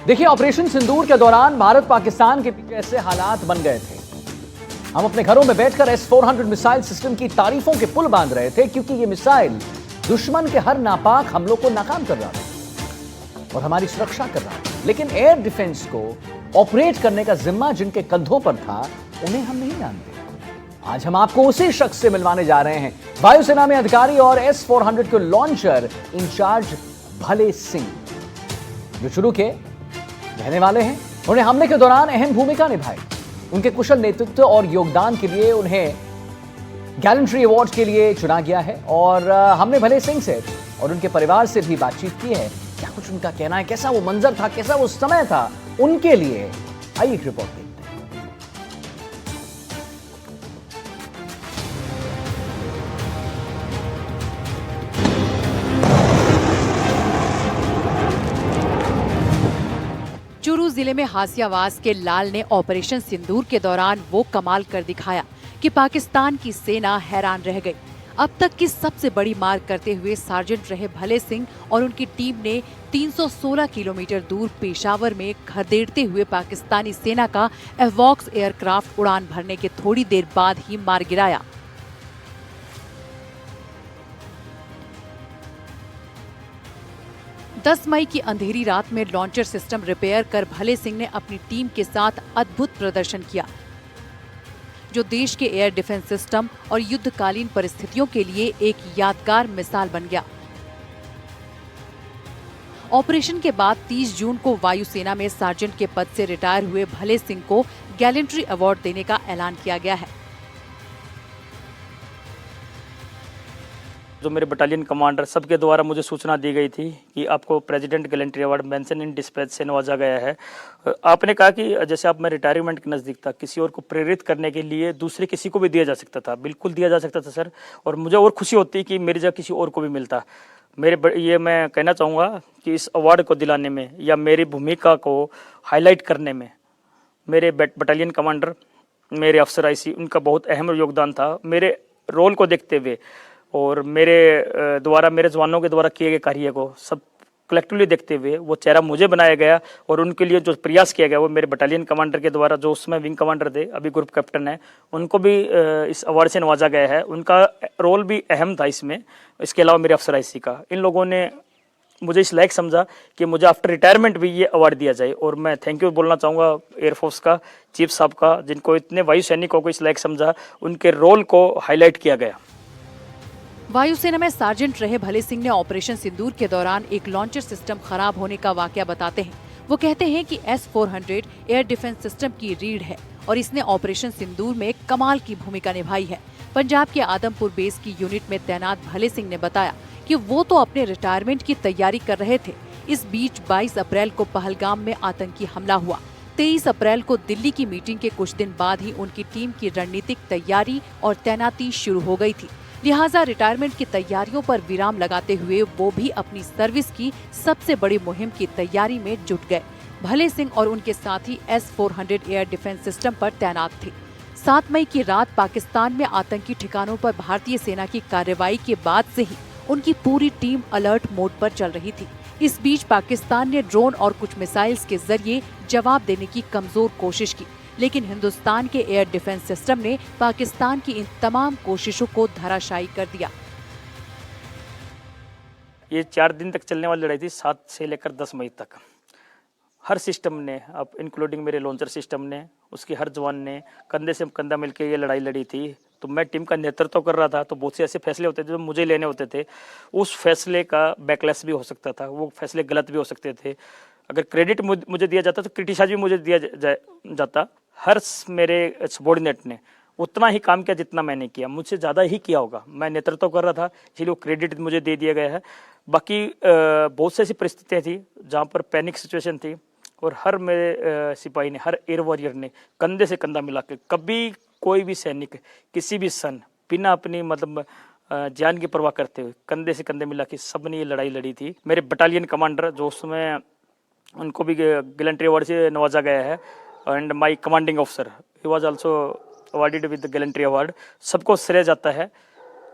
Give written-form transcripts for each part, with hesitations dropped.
देखिए, ऑपरेशन सिंदूर के दौरान भारत पाकिस्तान के पीछे ऐसे हालात बन गए थे। हम अपने घरों में बैठकर S-400 मिसाइल सिस्टम की तारीफों के पुल बांध रहे थे, क्योंकि ये मिसाइल दुश्मन के हर नापाक हमलों को नाकाम कर रहा था और हमारी सुरक्षा कर रहा था। लेकिन एयर डिफेंस को ऑपरेट करने का जिम्मा जिनके कंधों पर था, उन्हें हम नहीं जानते। आज हम आपको उसी शख्स से मिलवाने जा रहे हैं, वायुसेना में अधिकारी और S-400 के लॉन्चर इंचार्ज भले सिंह, जो शुरू के रहने वाले हैं। उन्हें हमले के दौरान अहम भूमिका निभाई। उनके कुशल नेतृत्व और योगदान के लिए उन्हें गैलेंट्री अवार्ड के लिए चुना गया है। और हमने भले सिंह से और उनके परिवार से भी बातचीत की है। क्या कुछ उनका कहना है, कैसा वो मंजर था, कैसा वो समय था उनके लिए, आइए एक रिपोर्ट देखते हैं। चूरू जिले में हासियावास के लाल ने ऑपरेशन सिंदूर के दौरान वो कमाल कर दिखाया कि पाकिस्तान की सेना हैरान रह गई। अब तक की सबसे बड़ी मार करते हुए सार्जेंट रहे भले सिंह और उनकी टीम ने 316 किलोमीटर दूर पेशावर में खदेड़ते हुए पाकिस्तानी सेना का एवॉक्स एयरक्राफ्ट उड़ान भरने के थोड़ी देर बाद ही मार गिराया। दस मई की अंधेरी रात में लॉन्चर सिस्टम रिपेयर कर भले सिंह ने अपनी टीम के साथ अद्भुत प्रदर्शन किया, जो देश के एयर डिफेंस सिस्टम और युद्धकालीन परिस्थितियों के लिए एक यादगार मिसाल बन गया। ऑपरेशन के बाद 30 जून को वायुसेना में सार्जेंट के पद से रिटायर हुए भले सिंह को गैलेंट्री अवार्ड देने का ऐलान किया गया है। जो मेरे बटालियन कमांडर सबके द्वारा मुझे सूचना दी गई थी कि आपको president gallantry award mention in dispatch से नवाजा गया है। आपने कहा कि जैसे आप मैं रिटायरमेंट के नज़दीक था, किसी और को प्रेरित करने के लिए दूसरे किसी को भी दिया जा सकता था। बिल्कुल दिया जा सकता था सर, और मुझे और खुशी होती कि मेरी जगह किसी और को भी मिलता। ये मैं कहना चाहूँगा कि इस अवार्ड को दिलाने में या मेरी भूमिका को हाईलाइट करने में मेरे बटालियन कमांडर, मेरे अफसर IC, उनका बहुत अहम योगदान था। मेरे रोल को देखते हुए और मेरे द्वारा, मेरे जवानों के द्वारा किए गए कार्य को सब कलेक्टिवली देखते हुए वो चेहरा मुझे बनाया गया और उनके लिए जो प्रयास किया गया वो मेरे बटालियन कमांडर के द्वारा, जो उसमें विंग कमांडर थे, अभी ग्रुप कैप्टन है, उनको भी इस अवार्ड से नवाजा गया है। उनका रोल भी अहम था इसमें। इसके अलावा मेरे अफसर IC का, इन लोगों ने मुझे इस लायक समझा कि मुझे आफ्टर रिटायरमेंट भी ये अवार्ड दिया जाए। और मैं थैंक यू बोलना चाहूँगा एयरफोर्स का, चीफ साहब का, जिनको इतने वायु सैनिकों को इस लायक समझा, उनके रोल को हाईलाइट किया गया। वायुसेना में सार्जेंट रहे भले सिंह ने ऑपरेशन सिंदूर के दौरान एक लॉन्चर सिस्टम खराब होने का वाकया बताते हैं। वो कहते हैं कि S-400 एयर डिफेंस सिस्टम की रीढ़ है और इसने ऑपरेशन सिंदूर में कमाल की भूमिका निभाई है। पंजाब के आदमपुर बेस की यूनिट में तैनात भले सिंह ने बताया कि वो तो अपने रिटायरमेंट की तैयारी कर रहे थे। इस बीच 22 अप्रैल को पहलगाम में आतंकी हमला हुआ। 23 अप्रैल को दिल्ली की मीटिंग के कुछ दिन बाद ही उनकी टीम की रणनीतिक तैयारी और तैनाती शुरू हो गई थी। लिहाजा रिटायरमेंट की तैयारियों पर विराम लगाते हुए वो भी अपनी सर्विस की सबसे बड़ी मुहिम की तैयारी में जुट गए। भले सिंह और उनके साथी S-400 एयर डिफेंस सिस्टम पर तैनात थे। 7 मई की रात पाकिस्तान में आतंकी ठिकानों पर भारतीय सेना की कार्रवाई के बाद से ही उनकी पूरी टीम अलर्ट मोड पर चल रही थी। इस बीच पाकिस्तान ने ड्रोन और कुछ मिसाइल्स के जरिए जवाब देने की कमजोर कोशिश की, लेकिन हिंदुस्तान के एयर डिफेंस सिस्टम ने पाकिस्तान की इन तमाम कोशिशों को धराशायी कर दिया। ये 4 दिन तक चलने वाली लड़ाई थी, 7 से लेकर 10 मई तक। हर सिस्टम ने, अब इंक्लूडिंग मेरे लॉन्चर सिस्टम ने, उसके हर जवान ने कंधे से कंधा मिलकर ये लड़ाई लड़ी थी। तो मैं टीम का नेतृत्व कर रहा था, तो बहुत से ऐसे फैसले होते थे जो मुझे लेने होते थे। उस फैसले का बैकलैश भी हो सकता था, वो फैसले गलत भी हो सकते थे। अगर क्रेडिट मुझे दिया जाता तो क्रिटिसाइज भी मुझे दिया जाता। हर मेरे सबॉर्डिनेट ने उतना ही काम किया जितना मैंने किया, मुझसे ज़्यादा ही किया होगा। मैं नेतृत्व कर रहा था, इसलिए वो क्रेडिट मुझे दे दिया गया है। बाकी बहुत सी ऐसी परिस्थितियाँ थी जहाँ पर पैनिक सिचुएशन थी और हर मेरे सिपाही ने, हर एयर वॉरियर ने कंधे से कंधा मिला के, कभी कोई भी सैनिक किसी भी सन बिना अपनी जान की परवाह करते हुए कंधे से कंधे मिला के सबने ये लड़ाई लड़ी थी। मेरे बटालियन कमांडर, जो उसमें उनको भी गैलेंट्री अवार्ड से नवाजा गया है, and my commanding officer, he was also awarded with the gallantry award. सबको श्रेय जाता है,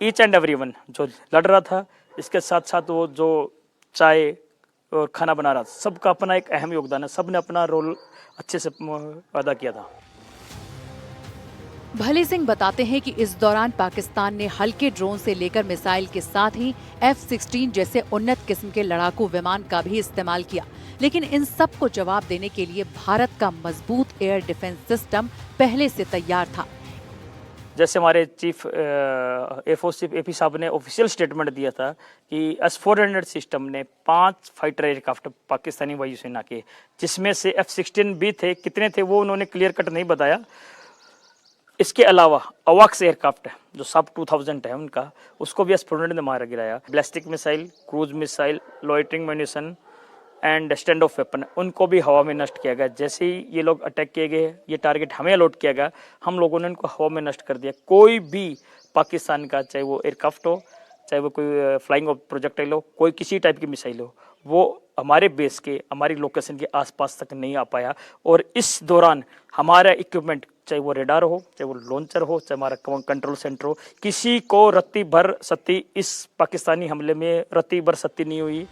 ईच एंड एवरीवन जो लड़ रहा था। इसके साथ साथ वो जो चाय और खाना बना रहा था। सबका अपना एक अहम योगदान है, सबने अपना रोल अच्छे से अदा किया था। भले सिंह बताते हैं कि इस दौरान पाकिस्तान ने हल्के ड्रोन से लेकर मिसाइल के साथ ही F-16 जैसे उन्नत किस्म के लड़ाकू विमान का भी इस्तेमाल किया, लेकिन इन सब को जवाब देने के लिए भारत का मजबूत एयर डिफेंस सिस्टम पहले से तैयार था। जैसे हमारे चीफ एयरफोर्स चीफ AP साहब ने ऑफिशियल स्टेटमेंट दिया था कि S-400 सिस्टम ने 5 फाइटर एयरक्राफ्ट पाकिस्तानी वायुसेना के, जिसमें से F-16 भी थे। कितने थे वो उन्होंने क्लियर कट नहीं बताया। इसके अलावा अवाक्स एयरक्राफ्ट है जो सब 2000 है उनका, उसको भी S-400 ने मारा गिराया। Ballistic missile, cruise missile, loitering munition and stand of weapon, उनको भी हवा में नष्ट किया गया। जैसे ही ये लोग अटैक किए गए, ये टारगेट हमें अलॉट किया गया, हम लोगों ने उनको हवा में नष्ट कर दिया। कोई भी पाकिस्तान का, चाहे वो एयरक्राफ्ट हो, चाहे वो कोई फ्लाइंग प्रोजेक्टाइल हो, कोई किसी टाइप की मिसाइल हो, वो हमारे बेस के, हमारी लोकेशन के आसपास तक नहीं आ पाया। और इस दौरान हमारा इक्विपमेंट, चाहे वो रेडार हो, चाहे वो लॉन्चर हो, चाहे हमारा कंट्रोल सेंटर हो, किसी को रत्ती भर सत्ती इस पाकिस्तानी हमले में रत्ती भर सत्ती नहीं हुई।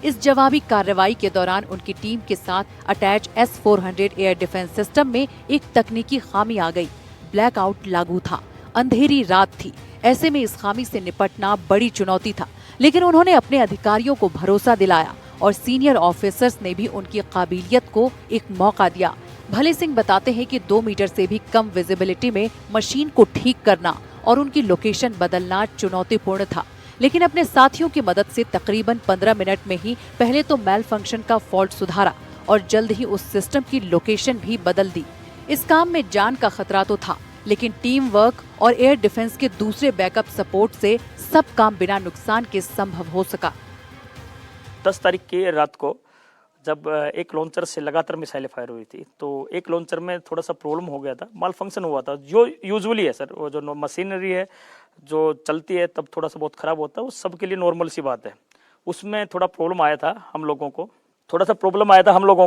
इस जवाबी कार्रवाई के दौरान उनकी टीम के साथ attach S-400 air defence system में एक तकनीकी खामी आ गई। ब्लैकआउट लागू था, अंधेरी रात थी, ऐसे में इस खामी से निपटना बड़ी चुनौती था, लेकिन उन्होंने अपने अधिकारियों को भरोसा दिलाया और सीनियर ऑफिसर्स ने भी उनकी काबिलियत को एक मौका दिया। भले सिंह बताते हैं कि 2 मीटर से भी कम विजिबिलिटी में मशीन को ठीक करना और उनकी लोकेशन बदलना चुनौतीपूर्ण था, लेकिन अपने साथियों की मदद से तकरीबन 15 मिनट में ही पहले तो मेल फंक्शन का फॉल्ट सुधारा और जल्द ही उस सिस्टम की लोकेशन भी बदल दी। इस काम में जान का खतरा तो था, लेकिन टीम वर्क और एयर डिफेंस के दूसरे बैकअप सपोर्ट से सब काम बिना नुकसान के संभव हो सका। 10 तारीख की रात को जब एक लॉन्चर से लगातार मिसाइलें फायर हुई थी, तो एक लॉन्चर में थोड़ा सा प्रॉब्लम हो गया था, माल फंक्शन हुआ था, जो यूजुअली है सर। वो जो मशीनरी है जो चलती है तब थोड़ा सा बहुत खराब होता है, वो सबके लिए नॉर्मल सी बात है। उसमें थोड़ा प्रॉब्लम आया था हम लोगों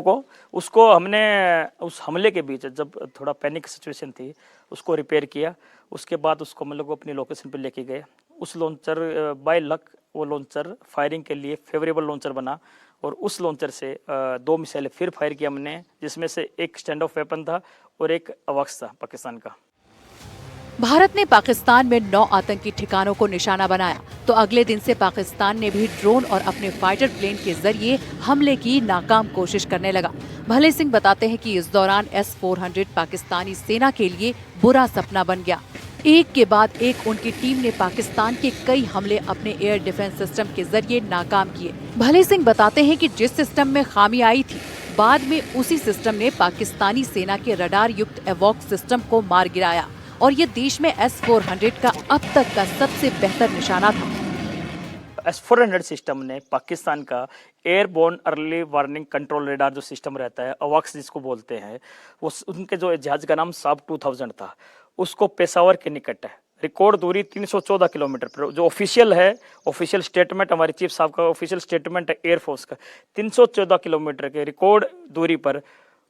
को, उसको हमने उस हमले के बीच जब थोड़ा पैनिक सिचुएशन थी, उसको रिपेयर किया। उसके बाद उसको हम लोग अपनी लोकेशन पे लेके गए। उस लॉन्चर बाय लक वो लॉन्चर फायरिंग के लिए फेवरेबल लॉन्चर बना और उस लॉन्चर से 2 मिसाइलें फिर फायर किया हमने, जिसमें से एक स्टैंड ऑफ वेपन था और एक अवाक्स था पाकिस्तान का। भारत ने पाकिस्तान में 9 आतंकी ठिकानों को निशाना बनाया, तो अगले दिन से पाकिस्तान ने भी ड्रोन और अपने फाइटर प्लेन के जरिए हमले की नाकाम कोशिश करने लगा। भले सिंह बताते हैं कि इस दौरान S-400 पाकिस्तानी सेना के लिए बुरा सपना बन गया। एक के बाद एक उनकी टीम ने पाकिस्तान के कई हमले अपने एयर डिफेंस सिस्टम के जरिए नाकाम किए। भले सिंह बताते हैं कि जिस सिस्टम में खामी आई थी, बाद में उसी सिस्टम ने पाकिस्तानी सेना के रडार युक्त एवॉक्स सिस्टम को मार गिराया और ये देश में S-400 का अब तक का सबसे बेहतर निशाना था। S-400 सिस्टम ने पाकिस्तान का airborne early warning control radar जो सिस्टम रहता है, अवाक्स जिसको बोलते हैं, वो उनके जो जहाज का नाम साब 2000 था, उसको पेशावर के निकट है। रिकॉर्ड दूरी 314 किलोमीटर पर, जो ऑफिशियल स्टेटमेंट हमारे चीफ साहब का ऑफिशियल स्टेटमेंट है एयरफोर्स का, 314 किलोमीटर के रिकॉर्ड दूरी पर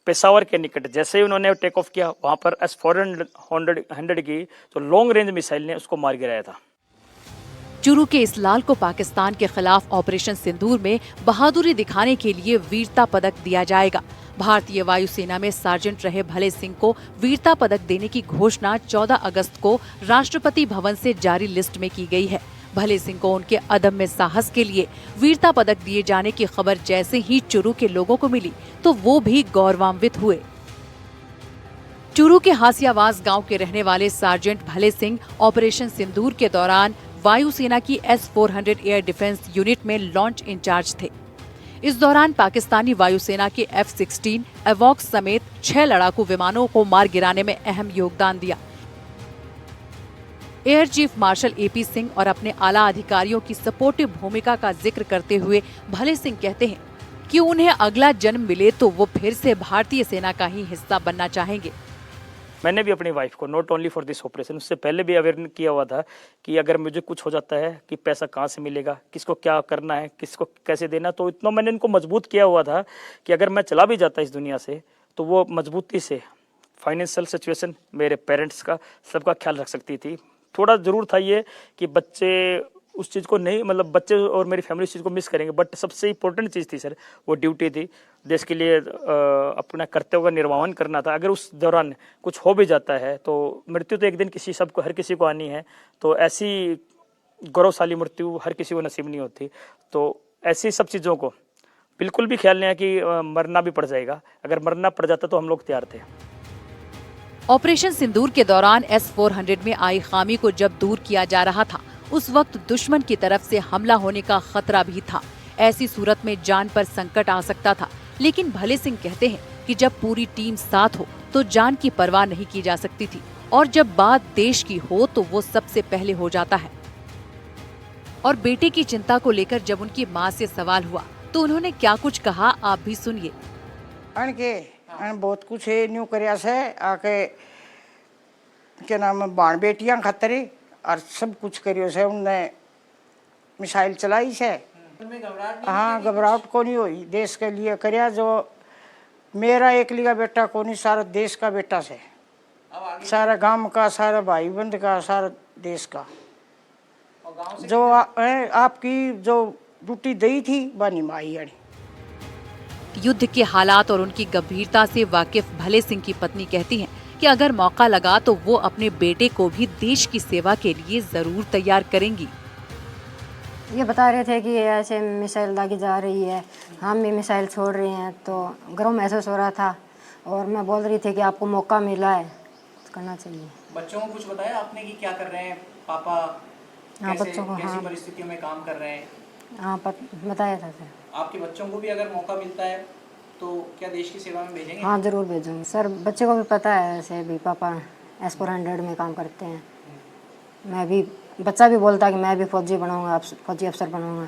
पेशावर के निकट जैसे ही उन्होंने टेक ऑफ किया, वहां पर S-400 की जो लॉन्ग रेंज मिसाइल ने उसको मार गिराया था। चुरू के इस लाल को पाकिस्तान के खिलाफ ऑपरेशन सिंदूर में बहादुरी दिखाने के लिए वीरता पदक दिया जाएगा। भारतीय वायुसेना में सार्जेंट रहे भले सिंह को वीरता पदक देने की घोषणा 14 अगस्त को राष्ट्रपति भवन से जारी लिस्ट में की गई है। भले सिंह को उनके अदम्य साहस के लिए वीरता पदक दिए जाने की खबर जैसे ही चुरू के लोगों को मिली, तो वो भी गौरवान्वित हुए। चुरू के हासियावास गांव के रहने वाले सार्जेंट भले सिंह ऑपरेशन सिंदूर के दौरान वायुसेना की S-400 एयर डिफेंस यूनिट में लॉन्च इंचार्ज थे। इस दौरान पाकिस्तानी वायुसेना के F-16 एवॉक्स समेत 6 लड़ाकू विमानों को मार गिराने में अहम योगदान दिया। Air chief marshal AP Singh और अपने आला अधिकारियों की सपोर्टिव भूमिका का जिक्र करते हुए भले सिंह कहते हैं कि उन्हें अगला जन्म मिले तो वो फिर से भारतीय सेना का ही हिस्सा बनना चाहेंगे। मैंने भी अपनी वाइफ को not only for this operation, उससे पहले भी अवेयर किया हुआ था कि अगर मुझे कुछ हो जाता है कि पैसा कहाँ से मिलेगा, किसको क्या करना है, किसको कैसे देना, तो इतना मैंने इनको मजबूत किया हुआ था कि अगर मैं चला भी जाता इस दुनिया से तो वो मजबूती से फाइनेंशियल सिचुएशन मेरे पेरेंट्स का सबका ख्याल रख सकती थी। थोड़ा ज़रूर था ये कि बच्चे उस चीज़ को नहीं, मतलब बच्चे और मेरी फैमिली उस चीज़ को मिस करेंगे, बट सबसे इम्पोर्टेंट चीज़ थी सर, वो ड्यूटी थी, देश के लिए अपना कर्तव्य का निर्वहन करना था। अगर उस दौरान कुछ हो भी जाता है तो मृत्यु तो एक दिन हर किसी को आनी है, तो ऐसी गौरवशाली मृत्यु हर किसी को नसीब नहीं होती। तो ऐसी सब चीज़ों को बिल्कुल भी ख्याल नहीं है कि मरना भी पड़ जाएगा, अगर मरना पड़ जाता तो हम लोग तैयार थे। ऑपरेशन सिंदूर के दौरान S-400 में आई खामी को जब दूर किया जा रहा था, उस वक्त दुश्मन की तरफ से हमला होने का खतरा भी था। ऐसी सूरत में जान पर संकट आ सकता था, लेकिन भले सिंह कहते हैं कि जब पूरी टीम साथ हो तो जान की परवाह नहीं की जा सकती थी, और जब बात देश की हो तो वो सबसे पहले हो जाता है। और बेटे की चिंता को लेकर जब उनकी माँ से सवाल हुआ तो उन्होंने क्या कुछ कहा, आप भी सुनिए। बहुत कुछ है न्यू करया से आके क्या नाम है बाण बेटियां खतरे और सब कुछ करियो से, उनने मिसाइल चलाई से। हाँ, घबराहट को नहीं हुई, देश के लिए करया, जो मेरा एकली का बेटा को नहीं, सारा देश का बेटा से, सारा गांव का, सारा भाई बंद का, सारा देश का। जो आपकी जो ड्यूटी दी थी वह निभाई है। युद्ध के हालात और उनकी गंभीरता से वाकिफ भले सिंह की पत्नी कहती हैं कि अगर मौका लगा तो वो अपने बेटे को भी देश की सेवा के लिए जरूर तैयार करेंगी। ये बता रहे थे कि ऐसे मिसाइल दागी जा रही है, हम भी मिसाइल छोड़ रहे हैं, तो गर्व महसूस हो रहा था। और मैं बोल रही थी कि आपको मौका मिला है तो करना चाहिए। बच्चों को कुछ बताया आपने कि क्या कर रहे हैं पापा? हाँ, बच्चों को, कैसी परिस्थितियों में काम कर रहे हैं? हाँ, बताया था सर। आपके बच्चों को भी अगर मौका मिलता है तो क्या देश की सेवा में भेजेंगे? हाँ, जरूर भेजूंगी सर। बच्चे को भी पता है ऐसे भी पापा S-400 में काम करते हैं। मैं भी, बच्चा भी बोलता कि मैं भी फौजी बनाऊंगा, फौजी अफसर बनाऊंगा।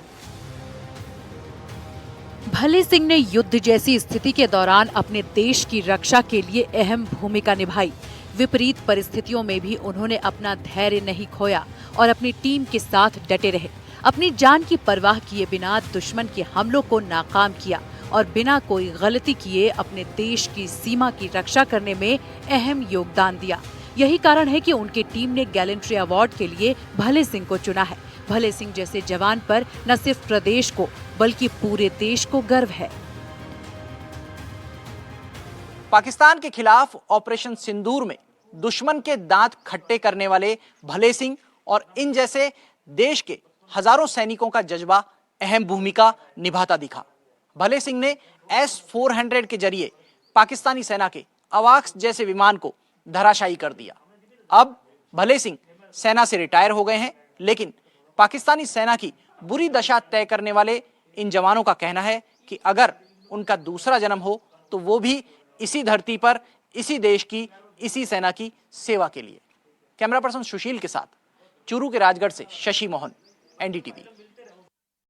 भले सिंह ने युद्ध जैसी स्थिति के दौरान अपने देश की रक्षा के लिए अहम भूमिका निभाई। विपरीत परिस्थितियों में भी उन्होंने अपना धैर्य नहीं खोया और अपनी टीम के साथ डटे रहे। अपनी जान की परवाह किए बिना दुश्मन के हमलों को नाकाम किया और बिना कोई गलती किए अपने देश की सीमा की रक्षा करने में अहम योगदान दिया। यही कारण है कि उनकी टीम ने गैलेंट्री अवार्ड के लिए भले सिंह को चुना है। भले सिंह जैसे जवान पर न सिर्फ प्रदेश को बल्कि पूरे देश को गर्व है। पाकिस्तान के खिलाफ ऑपरेशन सिंदूर में दुश्मन के दांत खट्टे करने वाले भले सिंह और इन जैसे देश के हजारों सैनिकों का जज्बा अहम भूमिका निभाता दिखा। भले सिंह ने S-400 के जरिए पाकिस्तानी सेना के अवाक्स जैसे विमान को धराशायी कर दिया। अब भले सिंह सेना से रिटायर हो गए हैं, लेकिन पाकिस्तानी सेना की बुरी दशा तय करने वाले इन जवानों का कहना है कि अगर उनका दूसरा जन्म हो तो वो भी इसी धरती पर, इसी देश की, इसी सेना की सेवा के लिए। कैमरा पर्सन सुशील के साथ चूरू के राजगढ़ से शशि मोहन, NDTV।